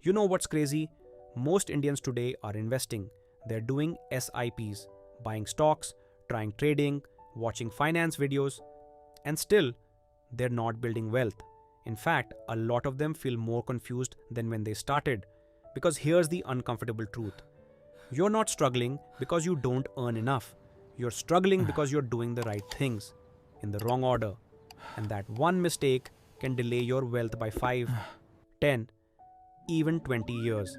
You know what's crazy? Most Indians today are investing. They're doing SIPs, buying stocks, trying trading, watching finance videos, and still, they're not building wealth. In fact, a lot of them feel more confused than when they started. Because here's the uncomfortable truth: you're not struggling because you don't earn enough. You're struggling because you're doing the right things in the wrong order. And that one mistake can delay your wealth by 5, 10, even 20 years.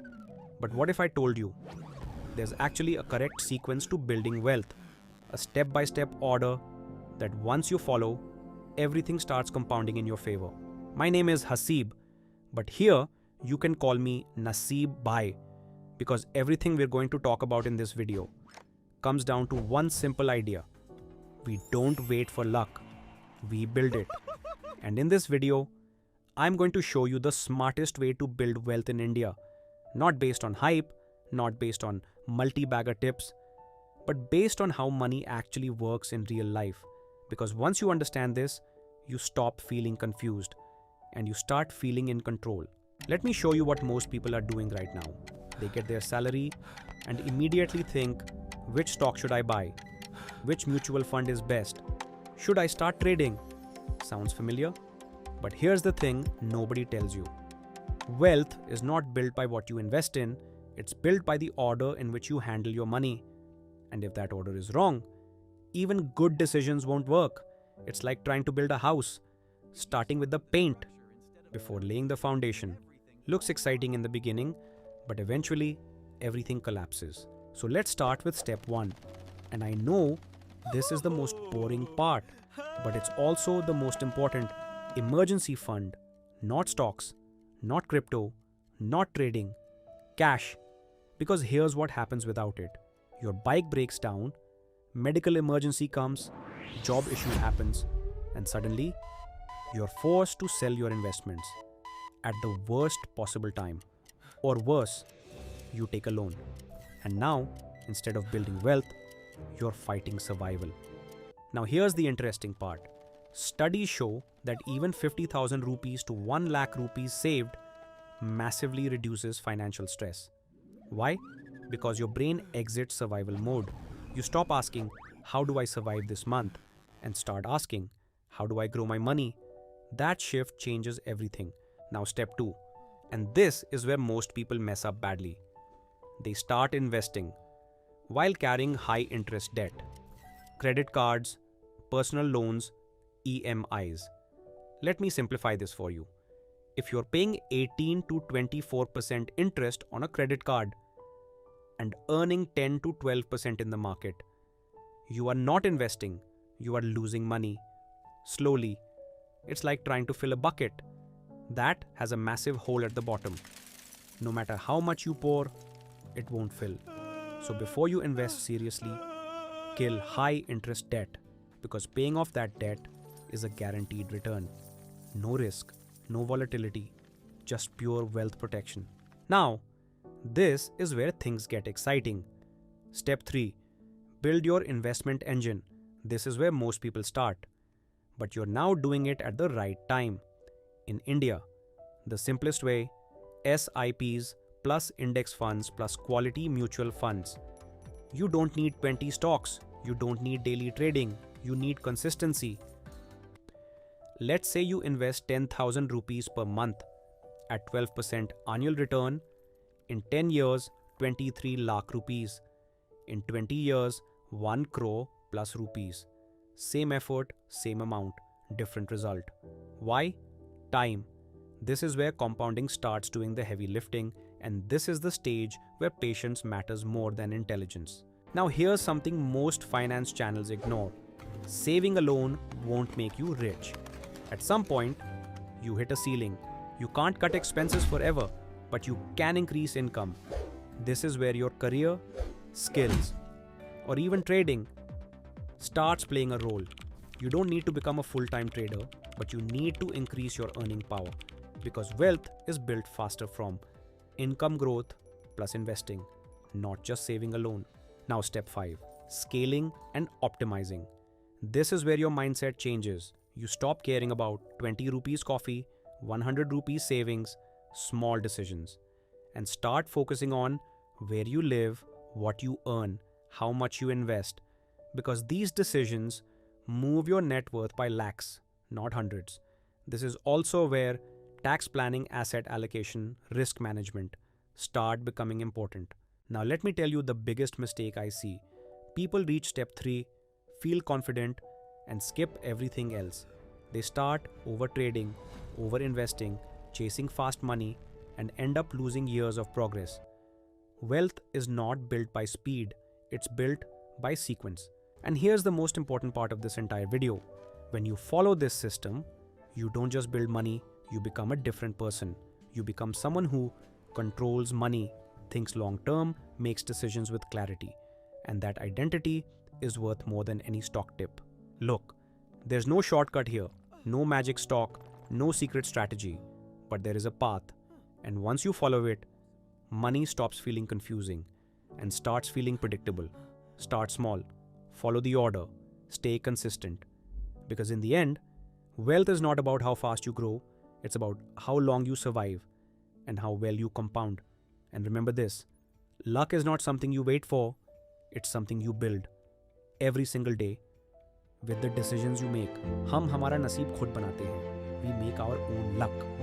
But what if I told you there's actually a correct sequence to building wealth, a step-by-step order that once you follow, everything starts compounding in your favor? My name is Naseeb, but here you can call me Naseeb Bhai, because everything we're going to talk about in this video comes down to one simple idea. We don't wait for luck, we build it. And in this video, I'm going to show you the smartest way to build wealth in India, not based on hype, not based on multi-bagger tips, but based on how money actually works in real life. Because once you understand this, you stop feeling confused and you start feeling in control. Let me show you what most people are doing right now. They get their salary and immediately think, which stock should I buy? Which mutual fund is best? Should I start trading? Sounds familiar? But here's the thing nobody tells you. Wealth is not built by what you invest in, it's built by the order in which you handle your money. And if that order is wrong, even good decisions won't work. It's like trying to build a house, starting with the paint before laying the foundation. Looks exciting in the beginning, but eventually everything collapses. So let's start with step 1. And I know this is the most boring part, but it's also the most important. Emergency fund, not stocks, not crypto, not trading, cash. Because here's what happens without it. Your bike breaks down, medical emergency comes, job issue happens, and suddenly you're forced to sell your investments at the worst possible time. Or worse, you take a loan. And now, instead of building wealth, you're fighting survival. Now here's the interesting part. Studies show that even 50,000 rupees to 1 lakh rupees saved massively reduces financial stress. Why? Because your brain exits survival mode. You stop asking, how do I survive this month? And start asking, how do I grow my money? That shift changes everything. Now step 2. And this is where most people mess up badly. They start investing while carrying high interest debt, credit cards, personal loans, EMIs. Let me simplify this for you. If you're paying 18 to 24% interest on a credit card and earning 10 to 12% in the market, you are not investing, you are losing money. Slowly. It's like trying to fill a bucket that has a massive hole at the bottom. No matter how much you pour, it won't fill. So before you invest seriously, kill high interest debt, because paying off that debt is a guaranteed return. No risk, no volatility, just pure wealth protection. Now, this is where things get exciting. Step 3. Build your investment engine. This is where most people start. But you're now doing it at the right time. In India, the simplest way: SIPs plus index funds plus quality mutual funds. You don't need 20 stocks. You don't need daily trading. You need consistency. Let's say you invest 10,000 rupees per month at 12% annual return. In 10 years, 23 lakh rupees. In 20 years, 1 crore plus rupees. Same effort, same amount, different result. Why? Time. This is where compounding starts doing the heavy lifting, and this is the stage where patience matters more than intelligence. Now here's something most finance channels ignore. Saving alone won't make you rich. At some point, you hit a ceiling. You can't cut expenses forever, but you can increase income. This is where your career, skills, or even trading starts playing a role. You don't need to become a full-time trader, but you need to increase your earning power, because wealth is built faster from income growth plus investing, not just saving alone. Now step 5, scaling and optimizing. This is where your mindset changes. You stop caring about 20 rupees coffee, 100 rupees savings, small decisions, and start focusing on where you live, what you earn, how much you invest, because these decisions move your net worth by lakhs, not hundreds. This is also where tax planning, asset allocation, risk management start becoming important. Now, let me tell you the biggest mistake I see. People reach step 3, feel confident, and skip everything else. They start over trading, over investing, chasing fast money, and end up losing years of progress. Wealth is not built by speed, it's built by sequence. And here's the most important part of this entire video. When you follow this system, you don't just build money, you become a different person. You become someone who controls money, thinks long term, makes decisions with clarity. And that identity is worth more than any stock tip. Look, there's no shortcut here, no magic stock, no secret strategy, but there is a path. And once you follow it, money stops feeling confusing and starts feeling predictable. Start small, follow the order, stay consistent. Because in the end, wealth is not about how fast you grow, it's about how long you survive and how well you compound. And remember this, luck is not something you wait for, it's something you build every single day with the decisions you make. हम हमारा नसीब खुद बनाते हैं. We make our own luck.